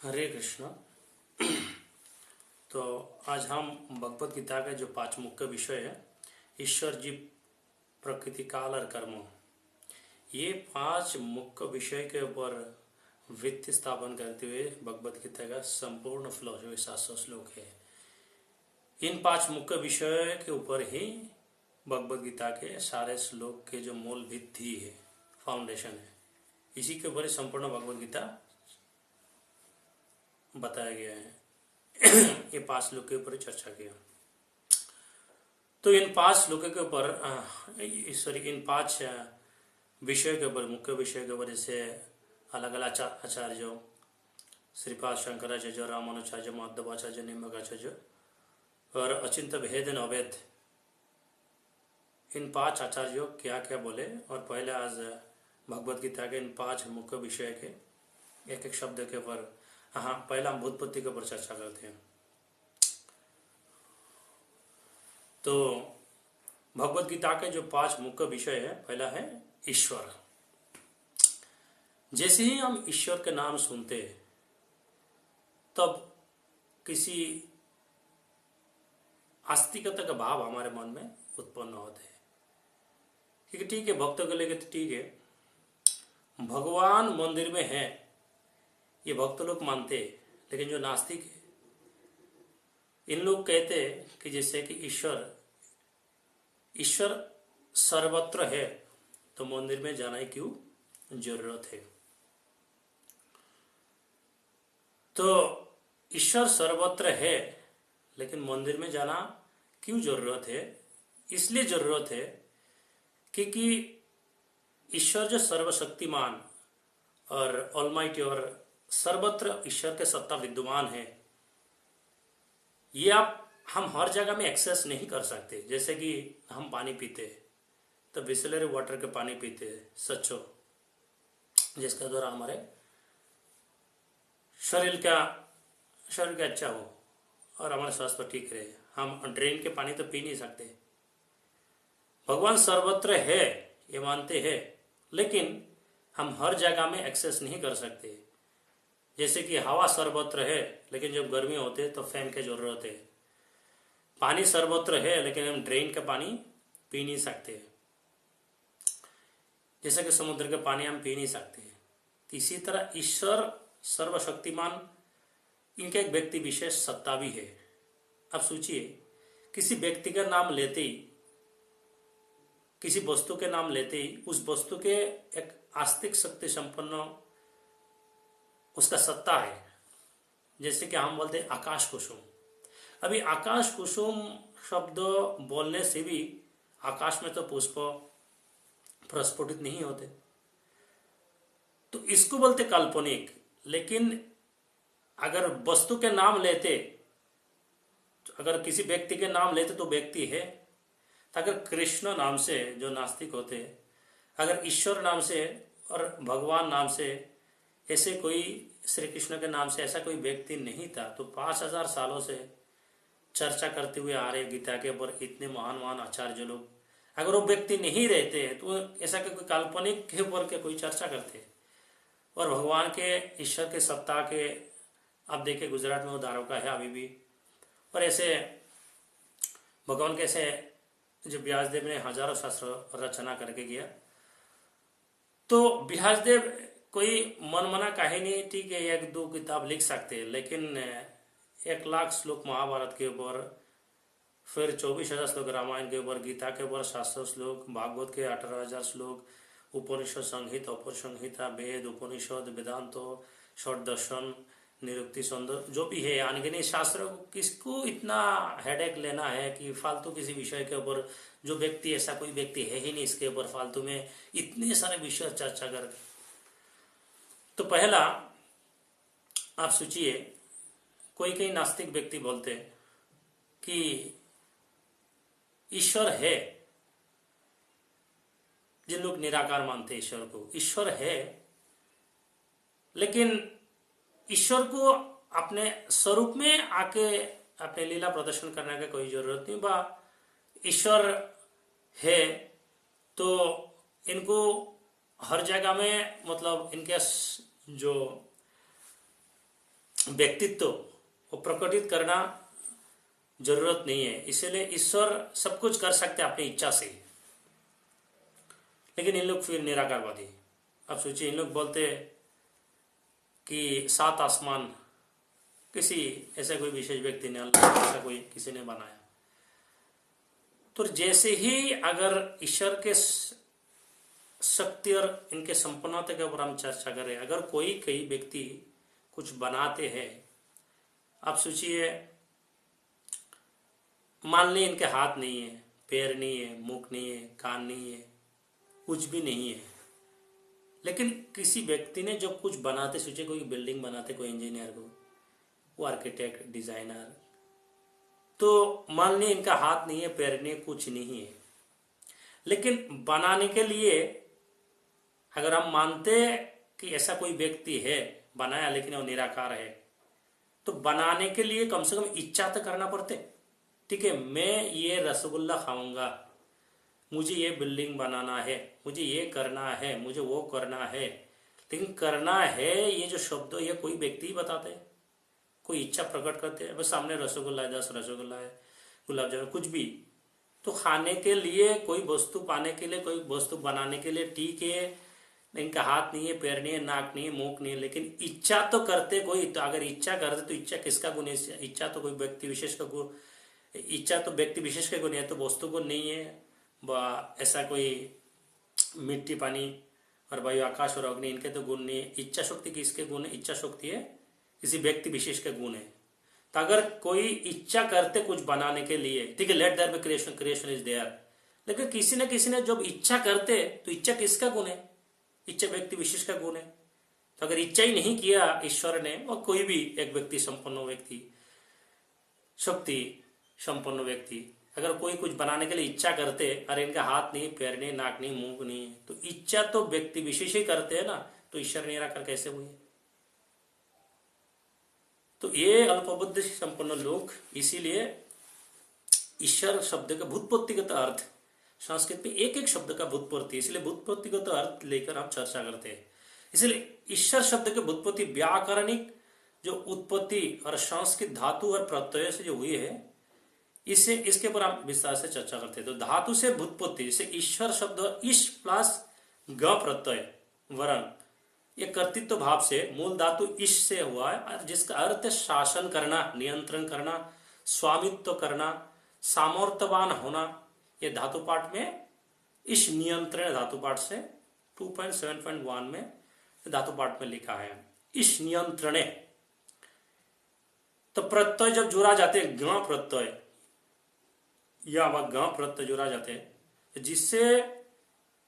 हरे कृष्ण। तो आज हम भगवत गीता का जो 5 मुख्य विषय है, ईश्वर, जीव, प्रकृति, काल और कर्म, ये 5 मुख्य विषय के ऊपर वृत्ति स्थापन करते हुए भगवत गीता का संपूर्ण फिलोसफी 700 श्लोक है। इन 5 मुख्य विषयों के ऊपर ही भगवत गीता के सारे श्लोक के जो मूल भित्ति है, फाउंडेशन है, इसी के ऊपर संपूर्ण भगवत गीता बताया गया है। ये 5 श्लोक के ऊपर चर्चा किया। तो इन 5 श्लोक के ऊपर इन 5 विषय के ऊपर, मुख्य विषय के ऊपर, जैसे अलग अलग आचार्यों, श्रीपाद शंकराचार्य, रामानुजाचार्य, माधवाचार्य, निम्बकाचार्य और अचिंत्य भेद न अवैध, इन 5 आचार्यों क्या क्या बोले। और पहले आज भगवत गीता के इन 5 मुख्य विषय के एक एक शब्द के ऊपर, हाँ, पहला हम भूतपत्ति के ऊपर चर्चा करते हैं। तो भगवत गीता के जो 5 मुख्य विषय है, पहला है ईश्वर। जैसे ही हम ईश्वर के नाम सुनते तब किसी आस्तिकता का भाव हमारे मन में उत्पन्न होते हैं। क्योंकि ठीक है, भक्तों को लेकर तो ठीक है, भगवान मंदिर में है ये भक्त लोग मानते, लेकिन जो नास्तिक है, इन लोग कहते कि जैसे कि ईश्वर सर्वत्र है तो मंदिर में जाना ही क्यों जरूरत है। तो ईश्वर सर्वत्र है लेकिन मंदिर में जाना क्यों जरूरत है? इसलिए जरूरत है क्योंकि ईश्वर जो सर्वशक्तिमान और ऑलमाइटी और सर्वत्र ईश्वर के सत्ता विद्यमान है, ये हम हर जगह में एक्सेस नहीं कर सकते। जैसे कि हम पानी पीते तो बिसलरी वाटर के पानी पीते सच्चो, जिसके द्वारा हमारे शरीर का अच्छा हो और हमारा स्वास्थ्य ठीक रहे। हम ड्रेन के पानी तो पी नहीं सकते। भगवान सर्वत्र है ये मानते हैं, लेकिन हम हर जगह में एक्सेस नहीं कर सकते। जैसे कि हवा सर्वत्र है लेकिन जब गर्मी होते तो फैन की जरूरत है। पानी सर्वत्र है लेकिन हम ड्रेन का पानी पी नहीं सकते। जैसे कि समुद्र का पानी हम पी नहीं सकते। तो इसी तरह ईश्वर सर्वशक्तिमान, इनका एक व्यक्ति विशेष सत्ता भी है। अब सोचिए, किसी व्यक्ति का नाम लेते ही, किसी वस्तु के नाम लेते ही, उस वस्तु के एक आस्तिक शक्ति संपन्न उसका सत्ता है। जैसे कि हम बोलते हैं आकाश कुसुम। अभी आकाश कुसुम शब्द बोलने से भी आकाश में तो पुष्प प्रस्फुटित नहीं होते, तो इसको बोलते काल्पनिक। लेकिन अगर वस्तु के नाम लेते, अगर किसी व्यक्ति के नाम लेते तो व्यक्ति है। तो अगर कृष्ण नाम से जो नास्तिक होते, अगर ईश्वर नाम से और भगवान नाम से, ऐसे कोई श्री कृष्ण के नाम से ऐसा कोई व्यक्ति नहीं था, तो 5000 सालों से चर्चा करते हुए आ रहे गीता के ऊपर इतने महान महान आचार्य लोग, अगर वो व्यक्ति नहीं रहते तो ऐसा कोई काल्पनिक के ऊपर के कोई चर्चा करते। और भगवान के, ईश्वर के सत्ता के, अब देखिए गुजरात में वो द्वारका है अभी भी। और ऐसे भगवान के ऐसे जो व्यासदेव ने हजारों शास्त्र रचना करके किया, तो व्यासदेव कोई मनमाना कहानी, ठीक है, 1-2 किताब लिख सकते हैं, लेकिन 1 लाख श्लोक महाभारत के ऊपर, फिर 24,000 श्लोक रामायण के ऊपर, गीता के ऊपर 700 श्लोक, भागवत के 18,000 श्लोक, उपनिषद संहिता, उपसंहिता, वेद, उपनिषद, वेदांतो, षड दर्शन, निरुक्ति, सौंदर्य, जो भी है अनगिनत शास्त्र, किसको इतना हेडेक लेना है कि फालतू किसी विषय के ऊपर, जो व्यक्ति, ऐसा कोई व्यक्ति है ही नहीं इसके ऊपर फालतू में इतने सारे विषय चर्चा कर। तो पहला आप सोचिए, कोई नास्तिक व्यक्ति बोलते कि ईश्वर है, जिन लोग निराकार मानते ईश्वर को, ईश्वर है, लेकिन ईश्वर को अपने स्वरूप में आके अपने लीला प्रदर्शन करने का कोई जरूरत नहीं। बा ईश्वर है तो इनको हर जगह में, मतलब इनके जो व्यक्तित्व वो प्रकटित करना जरूरत नहीं है। इसीलिए ईश्वर सब कुछ कर सकते अपनी इच्छा से, लेकिन इन लोग फिर निराकारवादी। अब सोचिए, इन लोग बोलते कि 7 आसमान किसी ऐसा कोई विशेष व्यक्ति ने, ऐसा कोई किसी ने बनाया। तो जैसे ही अगर ईश्वर के शक्ति और इनके संपन्नता के ऊपर हम चर्चा करें, अगर कई व्यक्ति कुछ बनाते हैं, आप सोचिए, मान ली इनके हाथ नहीं है, पैर नहीं है, मुख नहीं है, कान नहीं है, कुछ भी नहीं है, लेकिन किसी व्यक्ति ने जो कुछ बनाते, सोचिए कोई बिल्डिंग बनाते, कोई इंजीनियर को, वो आर्किटेक्ट, डिजाइनर, तो मान ली इनका हाथ नहीं है, पैर नहीं है, कुछ नहीं है, लेकिन बनाने के लिए अगर हम मानते कि ऐसा कोई व्यक्ति है बनाया, लेकिन वो निराकार है, तो बनाने के लिए कम से कम इच्छा तो करना पड़ते। ठीक है, मैं ये रसगुल्ला खाऊंगा, मुझे ये बिल्डिंग बनाना है, मुझे ये करना है, मुझे वो करना है, लेकिन करना है ये जो शब्द ये कोई व्यक्ति ही बताते हैं, कोई इच्छा प्रकट करते हैं। बस सामने रसगुल्ला है, 10 रसगुल्ला है, गुलाब जामुन, कुछ भी। तो खाने के लिए कोई वस्तु, पाने के लिए कोई वस्तु, बनाने के लिए, ठीक है इनका हाथ नहीं है, पैर नहीं है, नाक नहीं है, मुख नहीं है, लेकिन इच्छा तो करते कोई। तो अगर इच्छा करते तो इच्छा किसका गुण है? इच्छा तो कोई व्यक्ति विशेष का गुण, इच्छा तो व्यक्ति विशेष का गुण है, तो वस्तु गुण नहीं है। ऐसा कोई मिट्टी, पानी और वायु, आकाश और अग्नि, इनके तो गुण नहीं है। इच्छा शक्ति किसके गुण है? इच्छा शक्ति है किसी व्यक्ति विशेष के गुण है। तो अगर कोई इच्छा करते कुछ बनाने के लिए, ठीक है, let there be creation, creation is there, लेकिन किसी न किसी ने जब इच्छा करते, तो इच्छा किसका गुण है? इच्छा व्यक्ति विशेष का गुण है। तो अगर इच्छा ही नहीं किया ईश्वर ने, और कोई भी एक व्यक्ति, संपन्न व्यक्ति, शक्ति संपन्न व्यक्ति, अगर कोई कुछ बनाने के लिए इच्छा करते, अरे इनका हाथ नहीं, पैर नहीं, नाक नहीं, मुंह नहीं, तो इच्छा तो व्यक्ति विशेष ही करते हैं ना, तो ईश्वर निराकार कैसे हुए? तो ये अल्पबुद्धि संपन्न लोग, इसीलिए ईश्वर शब्द का भूतपत्तिगत अर्थ, संस्कृत में एक एक शब्द का भूतपत्ति, इसलिए भूतपत्तिगत अर्थ लेकर हम चर्चा करते हैं। इसलिए ईश्वर शब्द के भूतपत्ति व्याकरणिक जो उत्पत्ति और संस्कृत धातु और प्रत्यय से जो हुई है, इससे इसके ऊपर हम विस्तार से चर्चा करते हैं। तो धातु से भूतपत्ति, जैसे ईश्वर शब्द ईश प्लस ग प्रत्यय वरण, ये कर्तृत्व भाव से मूल धातु ईश से हुआ है, जिसका अर्थ है शासन करना, नियंत्रण करना, स्वामित्व करना, सामर्थ्यवान होना। ये धातु पाठ में इस नियंत्रण धातु पाठ से 2.7.1 में धातु पाठ में लिखा है, इस नियंत्रण। तो प्रत्यय जब जुड़ा जाते हैं, ग प्रत्यय या वह ग प्रत्यय जुड़ा जाते हैं, जिससे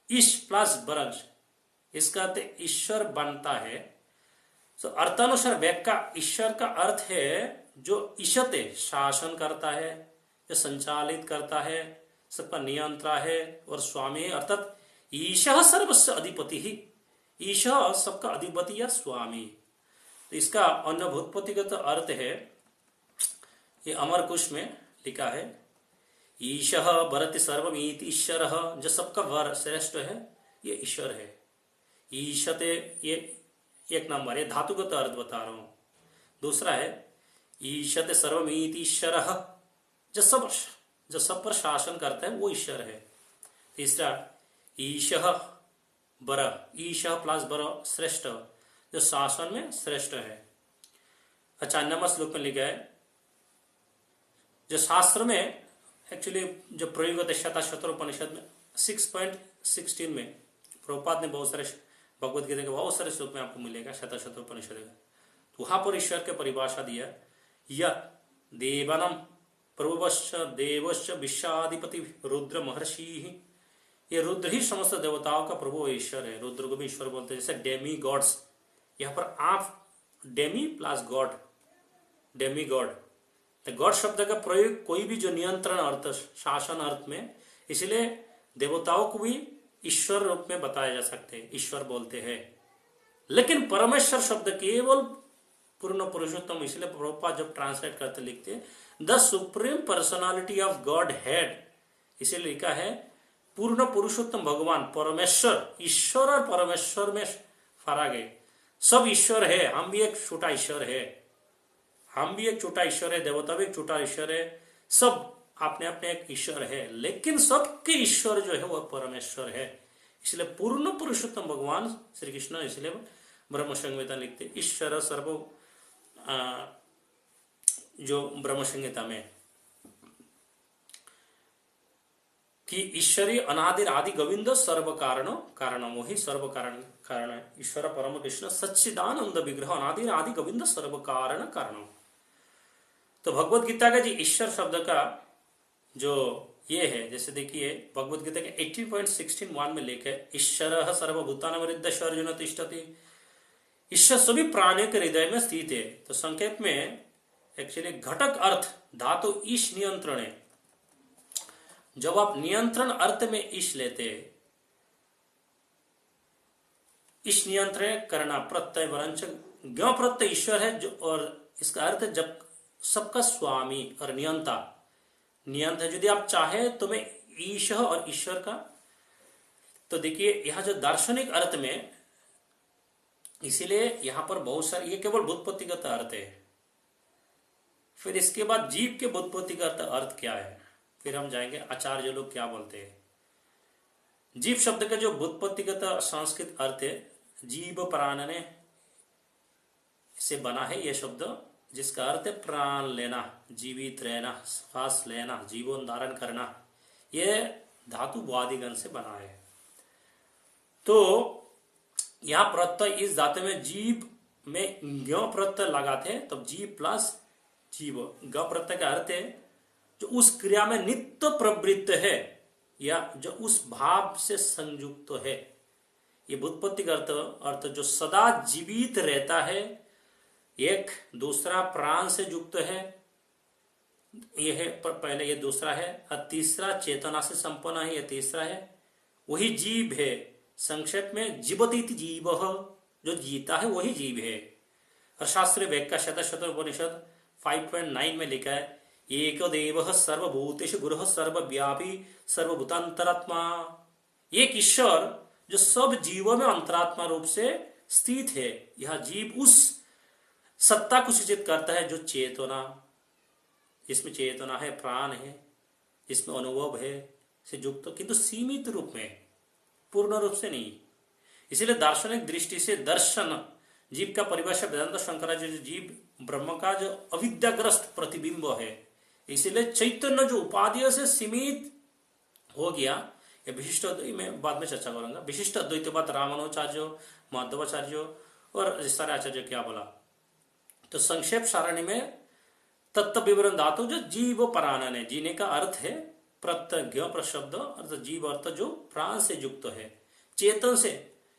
ईश प्लस बरंश, इसका अर्थ ईश्वर बनता है। तो अर्थानुसार वाक्य का ईश्वर का अर्थ है जो ईशते, शासन करता है, जो संचालित करता है, सबका नियंत्रण है और स्वामी, अर्थात ईशः सर्वस्य अधिपति ही, ईशः सबका अधिपति या स्वामी। तो इसका अन्य भूतपत्तिगत अर्थ है, ये अमर कुश में लिखा है, ईशः भरति सर्वमिति ईश्वरः, जो सबका वर श्रेष्ठ है ये ईश्वर है। ईशते, ये एक नंबर, ये धातुगत अर्थ बता रहा हूं। दूसरा है ईशते सर्वमिति ईश्वरः, जो सब पर शासन करता है वो ईश्वर है। तीसरा ईशः बर, ईशः प्लस बर श्रेष्ठ, जो शासन में श्रेष्ठ है। अच्छा, नंबर श्लोक में लिखा है, जो शास्त्र में एक्चुअली जो प्रयोग है शतशतोपनिषद में 6.16 में प्रभुपाद ने बहुत सारे भगवत गीता के बहुत सारे श्लोक में आपको मिलेगा शतशतोपनिषद का। तो वहां पर ईश्वर के परिभाषा दिया, यह देवनम प्रभुवश्च देवश्च विश्वाधिपति रुद्र महर्षि, ये रुद्र ही समस्त देवताओं का प्रभु ईश्वर है। रुद्र को भी ईश्वर बोलते हैं, जैसे डेमी गॉड्स, यहाँ पर आप Demi plus God, Demi God, God शब्द का प्रयोग कोई भी जो नियंत्रण अर्थ, शासन अर्थ में, इसलिए देवताओं को भी ईश्वर रूप में बताया जा सकते हैं, ईश्वर बोलते हैं। लेकिन परमेश्वर शब्द केवल पूर्ण पुरुषोत्तम, इसलिए प्रभुपाद जब ट्रांसलेट करते लिखते हैं the supreme personality of God head, इसीलिए लिखा है पूर्ण पुरुषोत्तम भगवान परमेश्वर। ईश्वर और परमेश्वर में फर्क है, सब ईश्वर है, हम भी एक छोटा ईश्वर है, हम भी एक छोटा ईश्वर है, देवता भी एक छोटा ईश्वर है, सब अपने अपने एक ईश्वर है, लेकिन सबके ईश्वर जो है वह परमेश्वर है। इसलिए पूर्ण पुरुषोत्तम भगवान श्री कृष्ण इसलिए ब्रह्म संहिता लिखते ईश्वर सर्व, जो ब्रह्म संहिता में कि ईश्वरी अनादिर आदि गोविंद सर्व कारण कारण, वही सर्व कारण कारण है। ईश्वर परम कृष्ण सच्चिदानंद विग्रह अनादिर आदि गोविंद सर्व कारण कारण। तो भगवत गीता का जी ईश्वर शब्द का जो ये है, जैसे देखिए भगवत गीता के 18.16 में लिखे ईश्वर सर्वभूतानां हृदय अर्जुन तिष्ठति, ईश्वर सभी प्राणियों के हृदय में स्थित है। तो संक्षेप में एक्चुअली घटक अर्थ धातु ईश नियंत्रण है। जब आप नियंत्रण अर्थ में ईश लेते, ईश नियंत्रण करना प्रत्यय वरंच ज्ञ प्रत्यय ईश्वर है जो, और इसका अर्थ जब सबका स्वामी और नियंता नियंत है। यदि आप चाहे तो मैं ईश और ईश्वर का, तो देखिए यहां जो दार्शनिक अर्थ में, इसीलिए यहां पर बहुत सारे, ये केवल व्युत्पत्तिगत अर्थ है। फिर इसके बाद जीव के व्युत्पत्तिगत अर्थ क्या है, फिर हम जाएंगे आचार्य लोग क्या बोलते हैं। जीव शब्द का जो व्युत्पत्तिगत संस्कृत अर्थ है, जीव प्राणने से बना है यह शब्द, जिसका अर्थ है प्राण लेना, जीवित रहना, श्वास लेना, जीवन धारण करना। यह धातु वादिगण से बना है। तो यहां प्रत्यय इस धातु में जीव में ज्ञ प्रत्यय लगाते हैं, तब जीव प्लस जीव, ग प्रत्यय का अर्थ है जो उस क्रिया में नित्य प्रवृत्त है या जो उस भाव से संयुक्त है। ये व्युत्पत्ति का अर्थ जो सदा जीवित रहता है, एक दूसरा प्राण से युक्त है, यह है पहले, ये दूसरा है, और तीसरा चेतना से संपन्न है, यह तीसरा है, वही जीव है। संक्षेप में जीवती जीव, जो जीता है वही जीव है। और शास्त्रीय व्याख्या शतशतोपनिषद 5.9 में लिखा है एक देव सर्वभूतेषु गुरुः सर्वव्यापी सर्वभूतांतरात्मा। एक ईश्वर जो सब जीवों में अंतरात्मा रूप से स्थित है। यह जीव उस सत्ता को सूचित करता है जो चेतना, जिसमें चेतना है, प्राण है, जिसमें अनुभव है से युक्त, किंतु सीमित रूप में, पूर्ण रूप से नहीं। इसलिए दार्शनिक दृष्टि से दर्शन जीव का परिभाषा वेदांत शंकराचार्य, जीव ब्रह्म का जो अविद्याग्रस्त प्रतिबिंब है। इसलिए चैतन्य जो उपाधियों से सीमित हो गया, ये विशिष्ट अद्वैत में बाद में चर्चा करूंगा। विशिष्ट अद्वैतवाद रामानुजाचार्य, माधवाचार्य और सारे आचार्य क्या बोला। तो संक्षेप सारणी में तत्व विवरण धातु जो जीव प्राणन है, जीने का अर्थ है प्रत्यज्ञ प्रशब्द, अर्थ जीव अर्थ जो प्राण से युक्त है, चेतन से,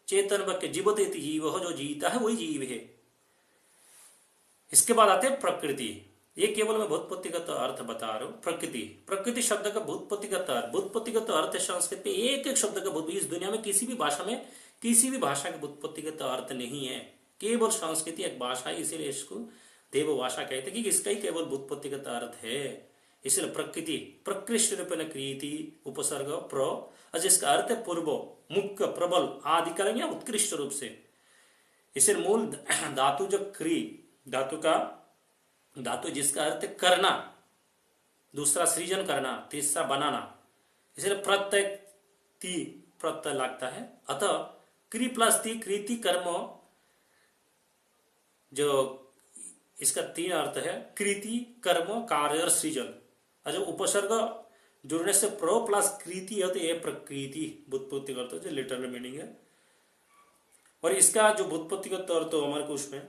चेतन वाक्य जीवते जीव, जो जीता है वही जीव है। इसके बाद आते हैं प्रकृति। ये केवल मैं भूतपत्तिगत अर्थ बता रहा हूं। प्रकृति, प्रकृति शब्द का भूतपत्तिगत अर्थ, भूतपत्तिगत अर्थ संस्कृत में एक एक शब्द का भूत, इस दुनिया में किसी भी भाषा में किसी भी भाषा का भूतपत्तिगत अर्थ नहीं है, केवल संस्कृति एक भाषा है, इसीलिए इसको देव भाषा कहते हैं कि इसका ही केवल भूतपत्तिगत अर्थ है। इसलिए प्रकृति प्रकृष्ट रूपेण क्रियति उपसर्ग प्र, जिसका अर्थ है पूर्व, मुख्य, प्रबल, आदिकालीन या उत्कृष्ट रूप से। इसे मूल धातु जो क्री धातु का धातु जिसका अर्थ है करना, दूसरा सृजन करना, तीसरा बनाना, इसलिए प्रत्यय ती प्रत्यय लगता है। अतः क्री प्लस ती कृति कर्म, जो इसका तीन अर्थ है, कृति कर्म कार्य और सृजन। और जो उपसर्ग जुड़ने से प्रो प्लस कृति है तो ये प्रकृति व्युत्पत्ति करता है, जो लिटरल मीनिंग है। और इसका जो व्युत्पत्तिगत अर्थ तो हमारे को उसमें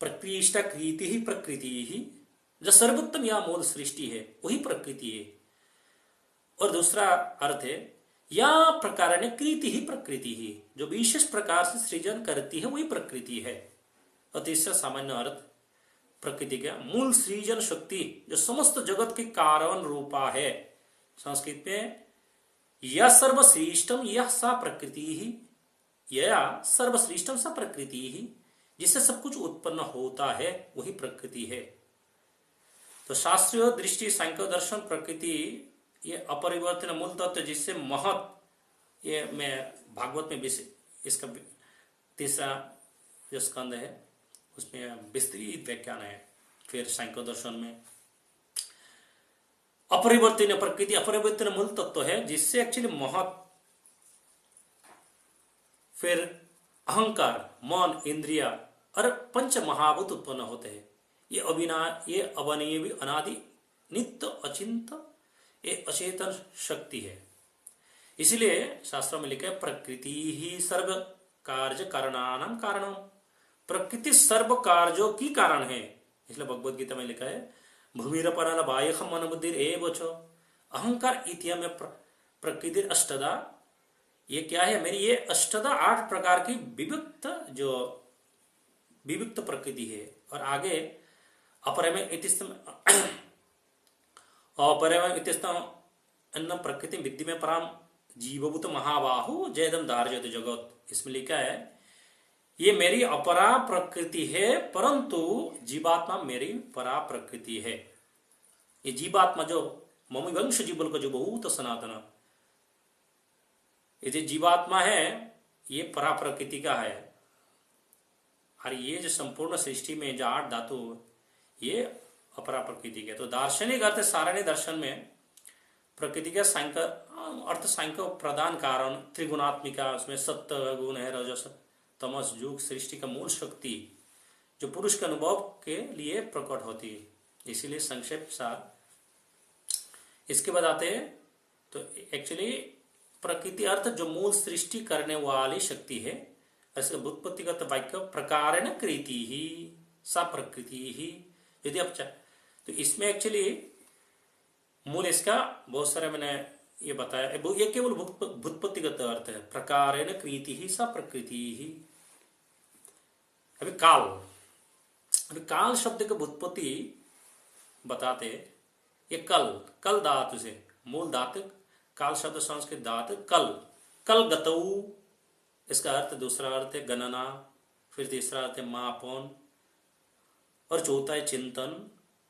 प्रकृष्टा कृति ही प्रकृति ही, जो सर्वोत्तम या मूल सृष्टि है वही प्रकृति है। और दूसरा अर्थ है या प्रकार ने कृति ही प्रकृति ही, जो विशेष प्रकार से सृजन करती है वही प्रकृति है। और तीसरा सामान्य अर्थ प्रकृति का मूल सृजन शक्ति, जो समस्त जगत के कारण रूपा है। संस्कृत में यह सर्वश्रेष्ठम यह सा प्रकृति ही, यह सर्वश्रेष्ठम सा प्रकृति ही, जिससे सब कुछ उत्पन्न होता है वही प्रकृति है। तो शास्त्रीय दृष्टि सांख्य दर्शन प्रकृति ये अपरिवर्तन मूल तत्व, जिससे महत, ये मैं भागवत में इसका तीसरा जो स्कंद है उसमें विस्तृत व्याख्यान है। फिर सांख्य दर्शन में अपरिवर्तनीय प्रकृति अपरिवर्तनीय मूल तत्व है, जिससे एक्चुअली महत, फिर अहंकार, मन, इंद्रिया और पंच महाभूत उत्पन्न होते हैं। ये अवनीय भी अनादि नित्य अचिंत ये अचेतन शक्ति है। इसलिए शास्त्रों में लिखा है प्रकृति ही सर्व कार्य कारणानां कारणम, प्रकृति सर्व कार्यों की कारण है। इसलिए भगवद गीता में लिखा है भूमिरपराल बाह्यम मन बुद्धि एव च अहंकार इतिम में प्रकृति अष्टदा। ये क्या है? मेरी ये अष्टदा 8 प्रकार की विविक्त प्रकृति है। और आगे अपरमें अन्न प्रकृति विद्धि में पराम जीवभूत महाबाहु जयदम धार्यत जगत। इसमें लिखा है ये मेरी अपरा प्रकृति है, परंतु जीवात्मा मेरी परा प्रकृति है। ये जीवात्मा जो मम्मी वंश जीवल का जो बहुत सनातन, ये जो जीवात्मा है ये परा प्रकृति का है। और ये जो संपूर्ण सृष्टि में जो 8 धातु ये अपरा प्रकृति के। तो दार्शनिक अर्थ सारणी दर्शन में प्रकृति का सांख्य अर्थ सांख्य प्रधान कारण त्रिगुणात्मिका, उसमें सत्य गुण है, रजस तमस युग सृष्टि का मूल शक्ति जो पुरुष के अनुभव के लिए प्रकट होती है। इसीलिए संक्षेप सार इसके बाद आते हैं। तो एक्चुअली प्रकृति अर्थ जो मूल सृष्टि करने वाली शक्ति है। इसका व्युत्पत्तिगत वाक्य प्रकार न कृति ही सा प्रकृति ही। यदि आप तो इसमें एक्चुअली मूल इसका बहुत सारे मैंने ये बताया, ये केवल व्युत्पत्तिगत अर्थ है। प्रकार न कृति ही सा प्रकृति ही। अभी काल शब्द की व्युत्पत्ति बताते। ये कल धातु से मूल धातु, काल शब्द संस्कृत धातु कल गतऊ। इसका अर्थ दूसरा अर्थ है गणना, फिर तीसरा अर्थ है मापन, और चौथा है चिंतन,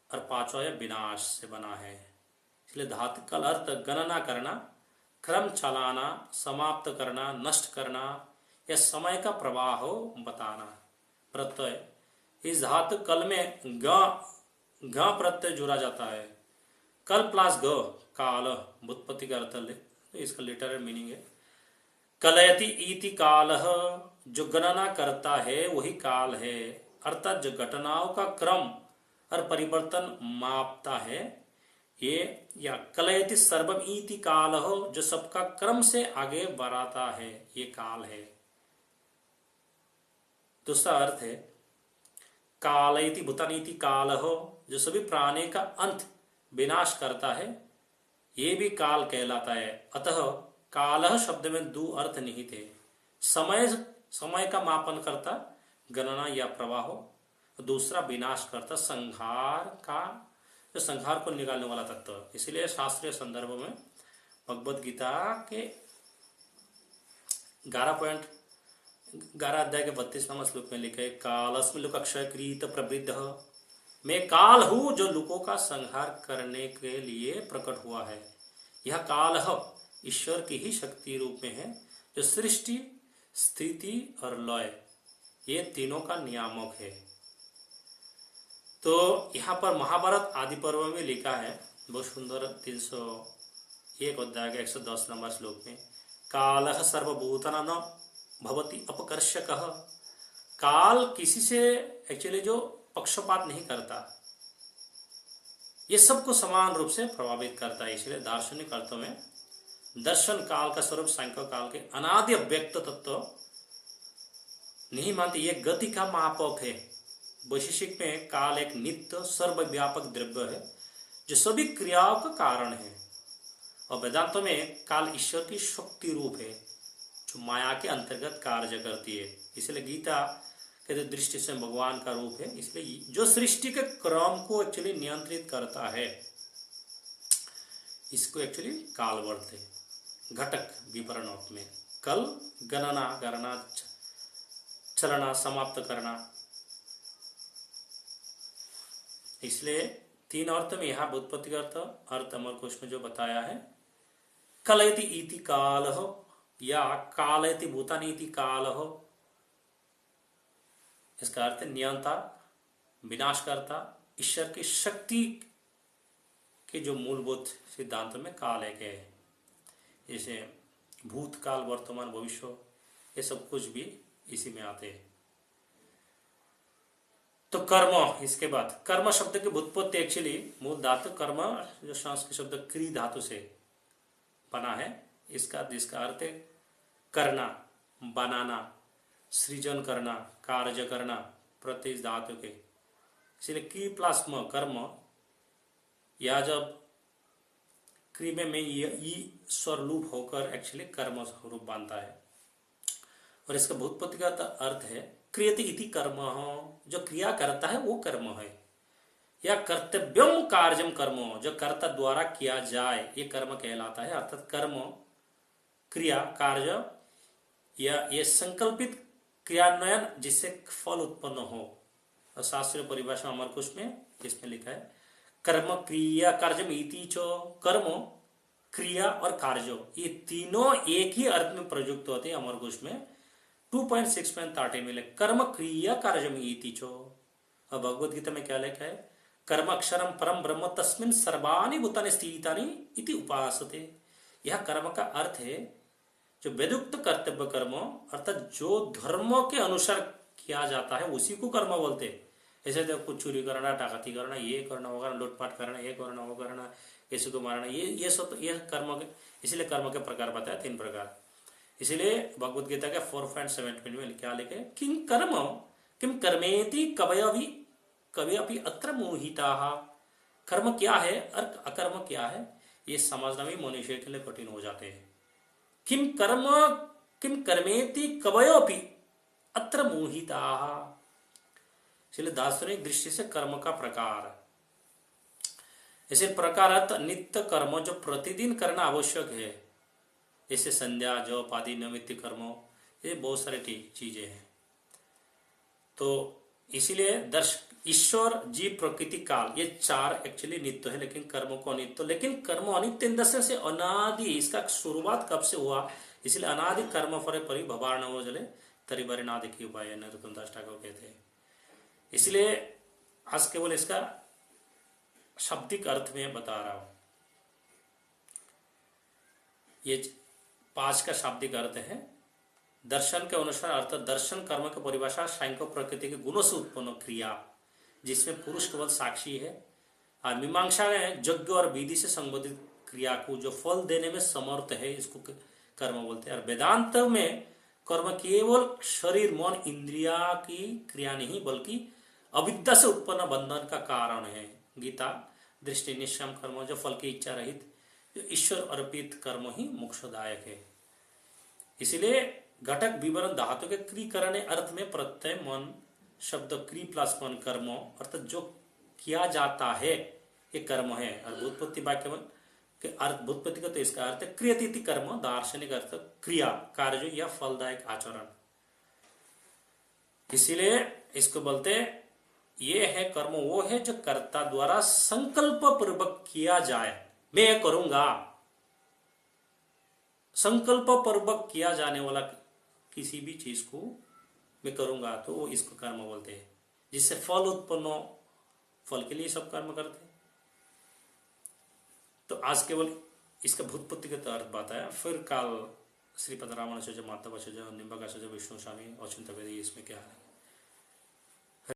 और पांचवा है विनाश से बना है। इसलिए धातु कल अर्थ गणना करना, क्रम चलाना, समाप्त करना, नष्ट करना, या समय का प्रवाह बताना। प्रत्यय इस धातु कल में ग प्रत्यय जुड़ा जाता है। कल प्लस ग काल व्युत्पत्ति का अर्थ है, इसका लिटरल मीनिंग है कलयति इति काल। जो गणना करता है वही काल है, अर्थात जो घटनाओं का क्रम और परिवर्तन मापता है ये, या कलयति सर्वम इति काल हो, जो सबका क्रम से आगे बढ़ाता है ये काल है। दूसरा अर्थ है कालयति भूतानीति काल हो, जो सभी प्राणी का अंत विनाश करता है ये भी काल कहलाता है। अतः काल शब्द में 2 अर्थ निहित है। समय का मापन करता गणना या प्रवाह, दूसरा विनाश करता संहार का, जो संहार को निकालने वाला तत्व। इसलिए शास्त्रीय संदर्भ में भगवद गीता के 11 अध्याय के 32वां श्लोक में लिखे कालस्मिन् लोक अक्षय कृत प्रवृद्ध। मैं काल हूं जो लोगों का संहार करने के लिए प्रकट हुआ है। यह काल ईश्वर की ही शक्ति रूप में है, जो सृष्टि स्थिति और लय ये तीनों का नियामक है। तो यहाँ पर महाभारत आदि पर्व में लिखा है बहुत सुंदर 301 अध्याय के 110 नंबर श्लोक में कालः सर्वभूतानां भवति अपकर्षकः। काल किसी से एक्चुअली जो पक्षपात नहीं करता, ये सबको समान रूप से प्रभावित करता है। इसलिए दार्शनिक अर्थों में दर्शन काल का स्वरूप सांख्य काल के अनादि अव्यक्त तत्व नहीं मानते, ये गति का मापक है। वैशेषिक में काल एक नित्य सर्वव्यापक द्रव्य है जो सभी क्रियाओं का कारण है। और वेदांतों में काल ईश्वर की शक्ति रूप है जो माया के अंतर्गत कार्य करती है। इसलिए गीता के दृष्टि से भगवान का रूप है। इसलिए जो सृष्टि के क्रम को एक्चुअली नियंत्रित करता है इसको एक्चुअली काल बोलते हैं। घटक विवरण में कल गणना करना, चलना, समाप्त करना। इसलिए 3 अर्थ में यहाँ व्युत्पत्ति अर्थ अमरकोश में जो बताया है कलयति इति काल हो या कालयति भूतानि इति काल हो, इसका अर्थ नियंता, विनाश करता, ईश्वर की शक्ति के जो मूलभूत सिद्धांतों में काल एक है, जैसे भूतकाल, वर्तमान, भविष्य, ये सब कुछ भी इसी में आते हैं। तो कर्म, इसके बाद कर्म शब्द की व्युत्पत्ति एक्चुअली मूल धातु कर्म जो संस्कृत शब्द क्री धातु से बना है, जिसका अर्थ है करना, बनाना, सृजन करना, कार्य करना, प्रत्येक धातु के। इसलिए की प्लस म कर्म, या जब क्री में ई स्वरूप होकर एक्चुअली कर्म रूप बनता है। और इसका भूतपत्ति का अर्थ है क्रियते इति कर्म, जो क्रिया करता है वो कर्म है, या कर्तव्यम कार्यम कर्म, जो कर्ता द्वारा किया जाए ये कर्म कहलाता है। अर्थात कर्म, क्रिया, कार्य या ये संकल्पित क्रियान्वयन जिससे फल उत्पन्न हो। और शास्त्रीय परिभाषा अमरकोश में इसमें लिखा है कर्म क्रिया कार्यम इति चो, कर्म, क्रिया और कार्य ये तीनों एक ही अर्थ में प्रयुक्त होते हैं। अमरकोश में 2.6.13 में कर्म क्रिया कार्यम इति चो। और भगवद गीता में क्या लिखा है, कर्म अक्षरम परम ब्रह्म तस्मिन् सर्वाणि भूतानि स्थितानि इति उपासते। यह कर्म का अर्थ है जो वेदोक्त कर्तव्य कर्म, अर्थात जो धर्मों के अनुसार किया जाता है उसी को कर्म बोलते हैं। ऐसे तो कुछ चोरी करना, डाकती करना, ये करना, वो करना, लूटपाट करना, ये करना, वो करना, किसी को मारना, ये सब ये कर्म के, इसलिए कर्म के प्रकार बताया 3 प्रकार। इसलिए भगवद गीता के 4.7 में क्या लिखे, किं कर्म किम कर्मेति कवय अपि अत्र मोहिता। कर्म क्या है और अकर्म क्या है ये समझना भी मनुष्य के लिए कठिन हो जाते हैं। किम कर्मेति कवयोपि अत्र मोहिता। इसलिए दार्शनिक दृष्टि से कर्म का प्रकार, ऐसे प्रकार नित्य कर्म जो प्रतिदिन करना आवश्यक है, जैसे संध्या, जप आदि निमित्त कर्म, ये बहुत सारी चीजें हैं। तो इसीलिए ईश्वर, जीव, प्रकृति, काल, ये 4 एक्चुअली नित्य है, लेकिन कर्म को अनित्य। लेकिन कर्म अनित्य दर्शन से अनादि, इसका शुरुआत कब से हुआ, इसलिए अनादि कर्म फरे परि भवार नवो जले तरी बरे नादि की उपाय नरोत्तम दास ठाकुर कहते हैं। इसलिए आज केवल इसका शाब्दिक अर्थ में बता रहा हूं। ये 5 का शाब्दिक अर्थ है। दर्शन के अनुसार अर्थात दर्शन कर्म की परिभाषा सांख्य प्रकृति के गुणों से उत्पन्न क्रिया जिसमें पुरुष केवल साक्षी है, और मीमांसा में यज्ञ और विधि से संबंधित क्रिया को जो फल देने में समर्थ है इसको कर्म बोलते हैं। और वेदांत में कर्म केवल शरीर, मन, इंद्रिया की क्रिया नहीं बल्कि अविद्या से उत्पन्न बंधन का कारण है। गीता दृष्टि निष्काम कर्म जो फल की इच्छा रहित, जो ईश्वर अर्पित कर्म ही मोक्षदायक है। इसलिए घटक विवरण धातु के क्री करने अर्थ में प्रत्यय मन शब्द क्री प्लस मन कर्म, अर्थात जो किया जाता है ये कर्म है। और भूतपत्ति वाक्य के अर्थ, भूतपत्ति का तो इसका अर्थ है क्रियति कर्म, दार्शनिक अर्थ क्रिया, कार्य या फलदायक आचरण। इसीलिए इसको बोलते ये है कर्म वो है जो कर्ता द्वारा संकल्प पूर्वक किया जाए। मैं करूंगा, संकल्प पूर्वक किया जाने वाला किसी भी चीज को मैं करूंगा तो इसको कर्म बोलते हैं। जिससे फल उत्पन्न हो, फल के लिए सब कर्म करते हैं। तो आज केवल इसका भूतपत्ति का अर्थ बताया। फिर काल श्रीपद रामानुज, माता निम्बा विष्णु स्वामी और चिंता इसमें क्या है।